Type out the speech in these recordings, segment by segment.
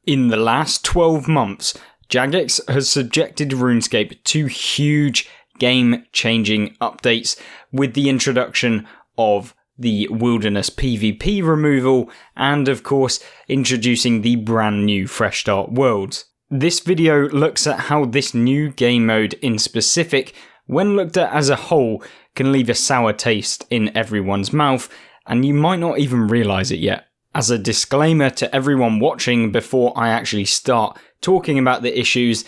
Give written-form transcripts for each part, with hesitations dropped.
In the last 12 months, Jagex has subjected Runescape to huge game-changing updates with the introduction of the Wilderness PvP removal and, of course, introducing the brand new Fresh Start worlds. This video looks at how this new game mode in specific, when looked at as a whole, can leave a sour taste in everyone's mouth, and you might not even realise it yet. As a disclaimer to everyone watching before I actually start talking about the issues,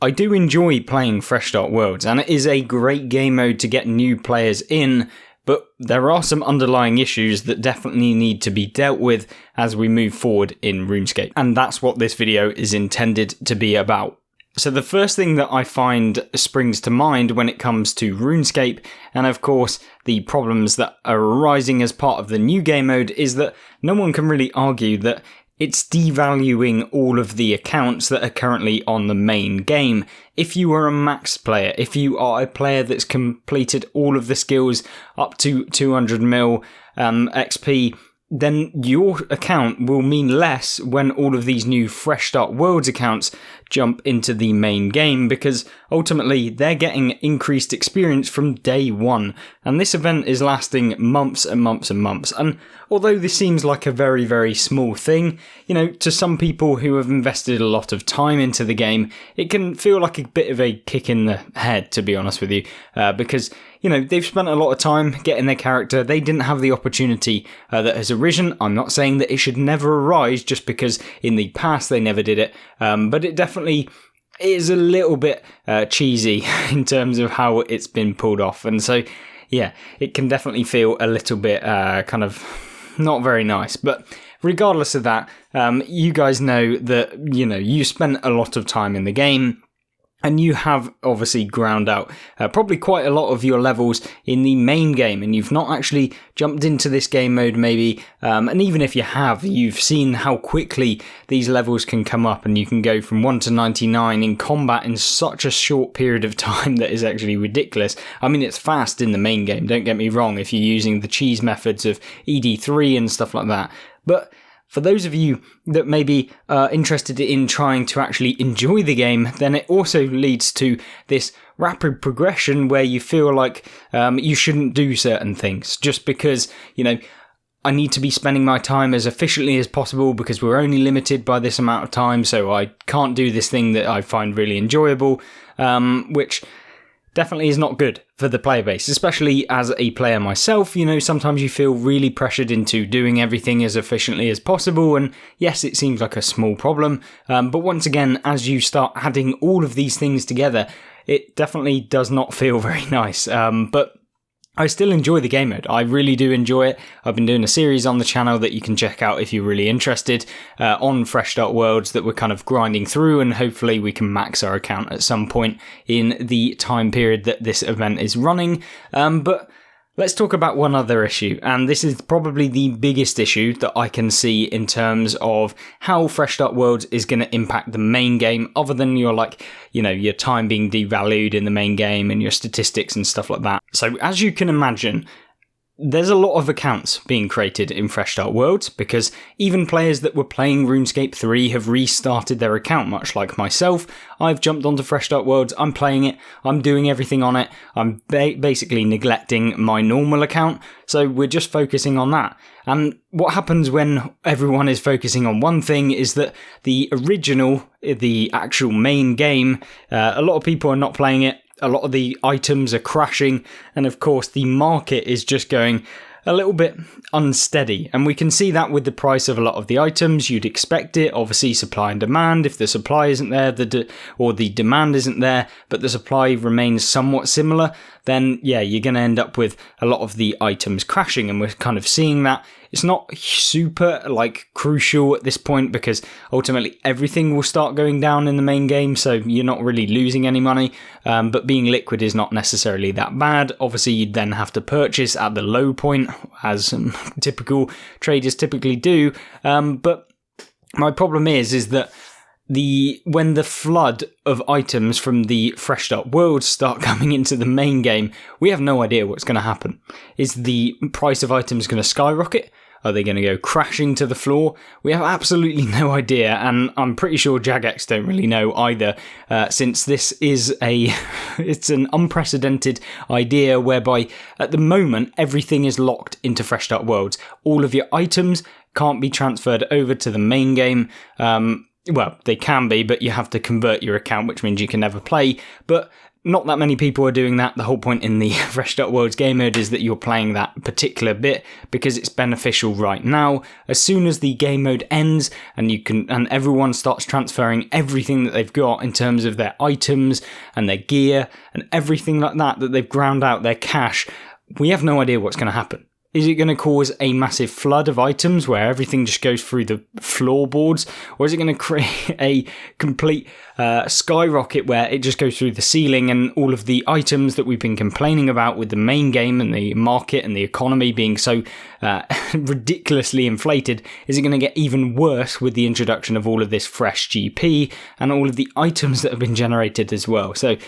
I do enjoy playing Fresh Start Worlds, and it is a great game mode to get new players in, but there are some underlying issues that definitely need to be dealt with as we move forward in RuneScape, and that's what this video is intended to be about. So the first thing that I find springs to mind when it comes to RuneScape, and of course the problems that are arising as part of the new game mode, is that no one can really argue that it's devaluing all of the accounts that are currently on the main game. If you are a max player, if you are a player that's completed all of the skills up to 200 mil XP, then your account will mean less when all of these new Fresh Start Worlds accounts jump into the main game, because ultimately they're getting increased experience from day one, and this event is lasting months and months and months. And although this seems like a very, very small thing, you know, to some people who have invested a lot of time into the game, it can feel like a bit of a kick in the head, to be honest with you, because you know, they've spent a lot of time getting their character. They didn't have the opportunity that has arisen. I'm not saying that it should never arise just because in the past they never did it, but it definitely is a little bit cheesy in terms of how it's been pulled off. And so, yeah, it can definitely feel a little bit kind of not very nice. But regardless of that, you guys know that, you know, you spent a lot of time in the game, and you have obviously ground out probably quite a lot of your levels in the main game, and you've not actually jumped into this game mode maybe, and even if you have, you've seen how quickly these levels can come up, and you can go from 1 to 99 in combat in such a short period of time that is actually ridiculous. I mean, it's fast in the main game, don't get me wrong, if you're using the cheese methods of ED3 and stuff like that, but for those of you that may be interested in trying to actually enjoy the game, then it also leads to this rapid progression where you feel like you shouldn't do certain things just because, you know, I need to be spending my time as efficiently as possible because we're only limited by this amount of time, so I can't do this thing that I find really enjoyable, which definitely is not good for the player base, especially as a player myself. You know, sometimes you feel really pressured into doing everything as efficiently as possible, and yes, it seems like a small problem, but once again, as you start adding all of these things together, it definitely does not feel very nice, but I still enjoy the game mode. I really do enjoy it. I've been doing a series on the channel that you can check out if you're really interested on Fresh Start Worlds that we're kind of grinding through, and hopefully we can max our account at some point in the time period that this event is running. But let's talk about one other issue, and this is probably the biggest issue that I can see in terms of how Fresh Start Worlds is going to impact the main game, other than your, like, you know, your time being devalued in the main game and your statistics and stuff like that. So as you can imagine, there's a lot of accounts being created in Fresh Start Worlds because even players that were playing RuneScape 3 have restarted their account, much like myself. I've jumped onto Fresh Start Worlds, I'm playing it, I'm doing everything on it, I'm basically neglecting my normal account, so we're just focusing on that. And what happens when everyone is focusing on one thing is that the original, the actual main game, a lot of people are not playing it. A lot of the items are crashing, and of course the market is just going a little bit unsteady, and we can see that with the price of a lot of the items. You'd expect it, obviously supply and demand. If the supply isn't there, or the demand isn't there, but the supply remains somewhat similar, then yeah, you're going to end up with a lot of the items crashing, and we're kind of seeing that. It's not super, like, crucial at this point because ultimately everything will start going down in the main game, so you're not really losing any money, but being liquid is not necessarily that bad. Obviously, you'd then have to purchase at the low point, as typical traders typically do, but my problem is that when the flood of items from the Fresh Start Worlds start coming into the main game, we have no idea what's going to happen. Is the price of items going to skyrocket? Are they going to go crashing to the floor? We have absolutely no idea, and I'm pretty sure Jagex don't really know either, since this is it's an unprecedented idea whereby at the moment everything is locked into Fresh Start Worlds. All of your items can't be transferred over to the main game. Well, they can be, but you have to convert your account, which means you can never play. But not that many people are doing that. The whole point in the Fresh Start Worlds game mode is that you're playing that particular bit because it's beneficial right now. As soon as the game mode ends and everyone starts transferring everything that they've got in terms of their items and their gear and everything like that they've ground out, their cash, we have no idea what's going to happen. Is it going to cause a massive flood of items where everything just goes through the floorboards? Or is it going to create a complete skyrocket where it just goes through the ceiling and all of the items that we've been complaining about with the main game and the market and the economy being so ridiculously inflated, is it going to get even worse with the introduction of all of this fresh GP and all of the items that have been generated as well? So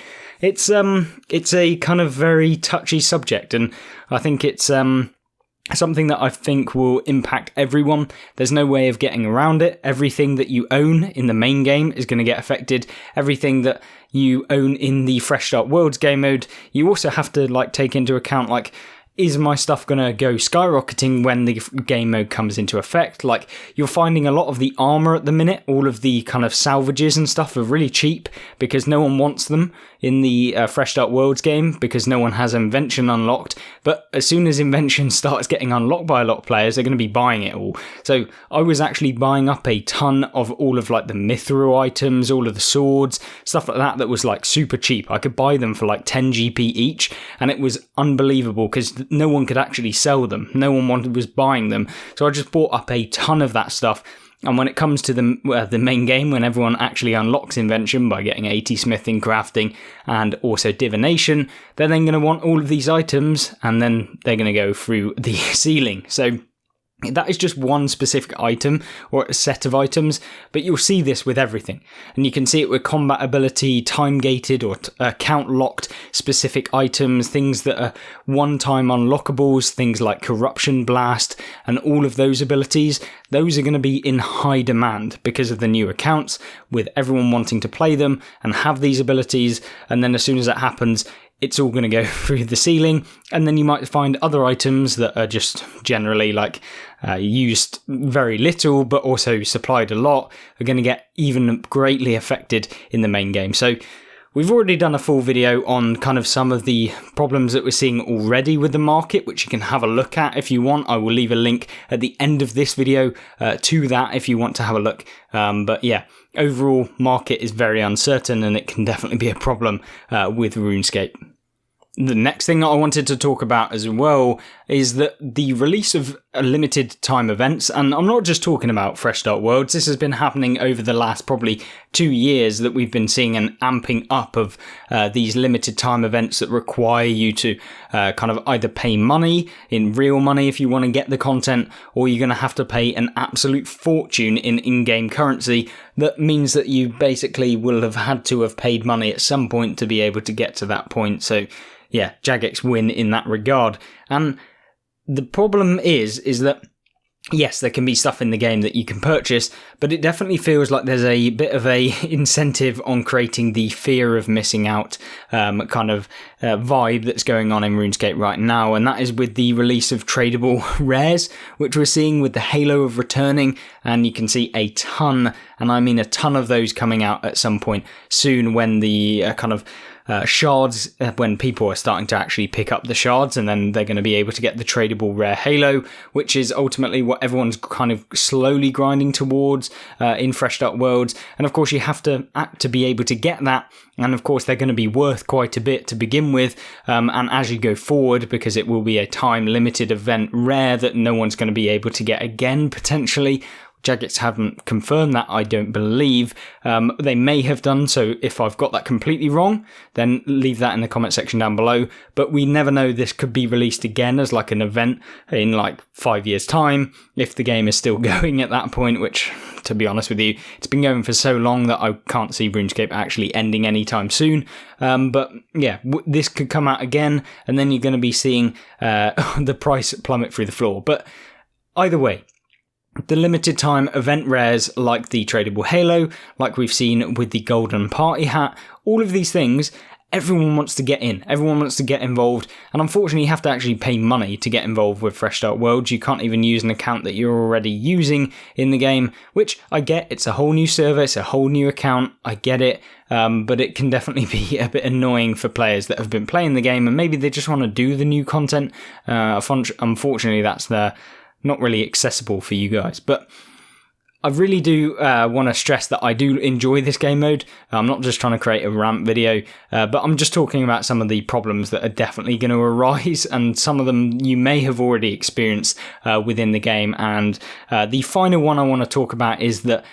it's a kind of very touchy subject, and I think it's something that I think will impact everyone. There's no way of getting around it. Everything that you own in the main game is going to get affected. Everything that you own in the Fresh Start Worlds game mode, you also have to take into account is my stuff going to go skyrocketing when the game mode comes into effect? You're finding a lot of the armor at the minute, all of the kind of salvages and stuff are really cheap because no one wants them in the Fresh Start Worlds game because no one has Invention unlocked. But as soon as Invention starts getting unlocked by a lot of players, they're going to be buying it all. So I was actually buying up a ton of all of the mithril items, all of the swords, stuff like that was super cheap. I could buy them for 10 GP each, and it was unbelievable because no one could actually sell them. No one was buying them. So I just bought up a ton of that stuff. And when it comes to the main game, when everyone actually unlocks Invention by getting 80 smithing, crafting, and also divination, they're then going to want all of these items, and then they're going to go through the ceiling. So that is just one specific item or a set of items, but you'll see this with everything. And you can see it with combat ability, time-gated or count-locked specific items, things that are one-time unlockables, things like Corruption Blast, and all of those abilities. Those are going to be in high demand because of the new accounts, with everyone wanting to play them and have these abilities, and then as soon as that happens, it's all going to go through the ceiling, and then you might find other items that are just generally used very little but also supplied a lot are going to get even greatly affected in the main game. So we've already done a full video on kind of some of the problems that we're seeing already with the market, which you can have a look at if you want. I will leave a link at the end of this video to that if you want to have a look. But yeah, overall market is very uncertain, and it can definitely be a problem with RuneScape. The next thing that I wanted to talk about as well is that the release of limited time events, and I'm not just talking about Fresh Start Worlds, this has been happening over the last probably 2 years that we've been seeing an amping up of these limited time events that require you to kind of either pay money, in real money if you want to get the content, or you're going to have to pay an absolute fortune in in-game currency. That means that you basically will have had to have paid money at some point to be able to get to that point. So yeah, Jagex win in that regard. And the problem is that, yes, there can be stuff in the game that you can purchase, but it definitely feels like there's a bit of a incentive on creating the fear of missing out kind of vibe that's going on in RuneScape right now, and that is with the release of tradable rares, which we're seeing with the halo of returning, and you can see a ton, and I mean a ton of those coming out at some point soon when the kind of shards, when people are starting to actually pick up the shards, and then they're going to be able to get the tradable rare halo, which is ultimately what everyone's kind of slowly grinding towards in Fresh Start Worlds. And of course you have to act to be able to get that, and of course they're going to be worth quite a bit to begin with, and as you go forward, because it will be a time limited event rare that no one's going to be able to get again potentially. Jagex haven't confirmed that, I don't believe. They may have done, so if I've got that completely wrong, then leave that in the comment section down below. But we never know, this could be released again as an event in 5 years' time, if the game is still going at that point, which, to be honest with you, it's been going for so long that I can't see RuneScape actually ending anytime soon. But yeah, this could come out again, and then you're going to be seeing the price plummet through the floor. But either way, the limited time event rares like the tradable halo, like we've seen with the golden party hat, all of these things, everyone wants to get in, everyone wants to get involved, and unfortunately you have to actually pay money to get involved with Fresh Start Worlds. You can't even use an account that you're already using in the game, which I get, it's a whole new server, it's a whole new account, I get it, but it can definitely be a bit annoying for players that have been playing the game and maybe they just want to do the new content. Unfortunately that's not really accessible for you guys, but I really do want to stress that I do enjoy this game mode. I'm not just trying to create a rant video, but I'm just talking about some of the problems that are definitely going to arise, and some of them you may have already experienced within the game. And the final one I want to talk about is that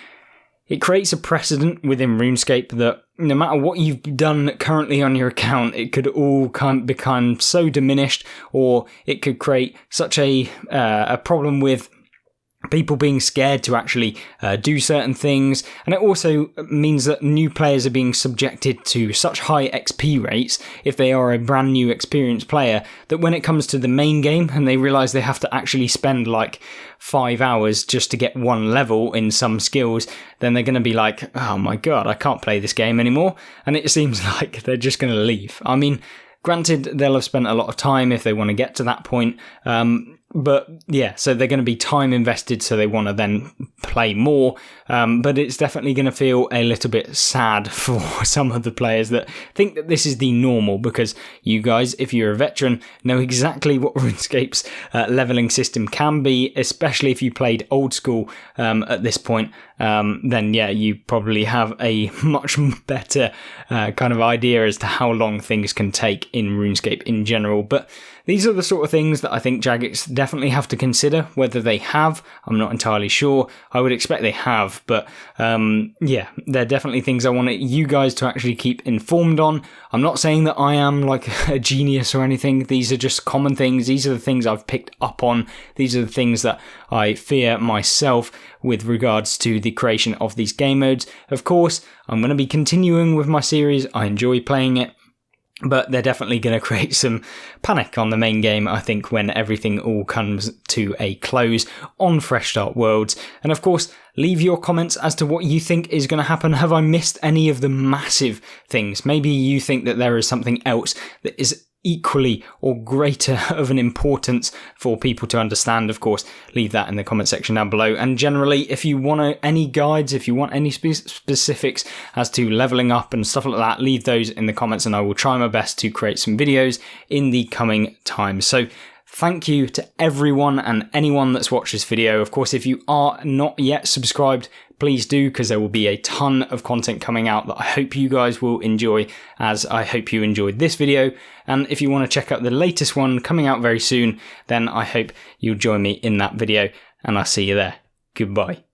it creates a precedent within RuneScape that no matter what you've done currently on your account, it could all become so diminished, or it could create such a problem with people being scared to actually do certain things. And it also means that new players are being subjected to such high XP rates if they are a brand new experienced player, that when it comes to the main game and they realise they have to actually spend like 5 hours just to get one level in some skills, then they're going to be like, oh my god, I can't play this game anymore. And it seems like they're just going to leave. I mean, granted, they'll have spent a lot of time if they want to get to that point. But yeah, so they're going to be time invested, so they want to then play more. But it's definitely going to feel a little bit sad for some of the players that think that this is the normal, because you guys, if you're a veteran, know exactly what RuneScape's leveling system can be, especially if you played old school at this point. Then yeah, you probably have a much better kind of idea as to how long things can take in RuneScape in general. But these are the sort of things that I think Jagex definitely have to consider. Whether they have, I'm not entirely sure. I would expect they have, but yeah, they're definitely things I want you guys to actually keep informed on. I'm not saying that I am like a genius or anything. These are just common things. These are the things I've picked up on. These are the things that I fear myself with regards to the creation of these game modes. Of course, I'm going to be continuing with my series. I enjoy playing it, but they're definitely going to create some panic on the main game, I think, when everything all comes to a close on Fresh Start Worlds. And of course, leave your comments as to what you think is going to happen. Have I missed any of the massive things? Maybe you think that there is something else that is equally or greater of an importance for people to understand. Of course, leave that in the comment section down below. And generally, if you want any guides, if you want any specifics as to leveling up and stuff like that, leave those in the comments and I will try my best to create some videos in the coming time. So thank you to everyone and anyone that's watched this video. Of course, if you are not yet subscribed, please do, because there will be a ton of content coming out that I hope you guys will enjoy, as I hope you enjoyed this video. And if you want to check out the latest one coming out very soon, then I hope you'll join me in that video, and I'll see you there. Goodbye.